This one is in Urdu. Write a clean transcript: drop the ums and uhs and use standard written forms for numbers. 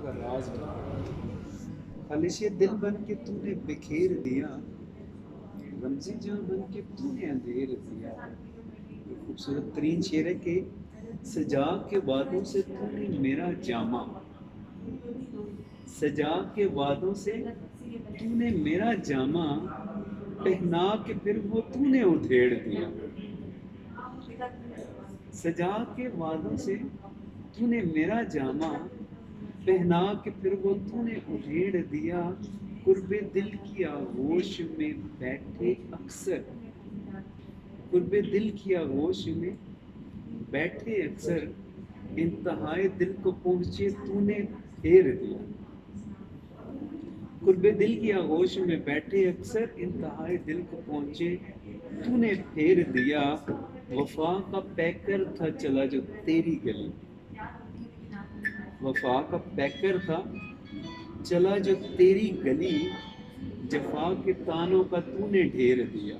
کا راز بنا، خالص دل بن کے تو نے بکھیر دیا، رمزی جاں بن کے تو نے اندھیر دیا۔ خوبصورت ترین شعر ہے کہ سجا کے وعدوں سے تو نے میرا جامہ، سجا کے وعدوں سے تو نے میرا جامہ، پہنا کے پھر وہ تو نے ادھیڑ دیا۔ سجا کے وعدوں سے تو نے میرا جامہ، پہنا کے پھر وہ تو نے ادھیڑ دیا۔ قرب دل کی آغوش میں بیٹھے اکثر، قرب دل کی آغوش میں بیٹھے اکثر، انتہائے دل کو پہنچے تو نے پھیر دیا۔ قرب دل کی آغوش میں بیٹھے اکثر، انتہائے دل کو پہنچے تو نے پھیر دیا۔ وفا کا پیکر تھا چلا جو تیری گلی، وفا کا پیکر تھا چلا جو تیری گلی، جفا کے تانوں کا تو نے ڈھیر دیا۔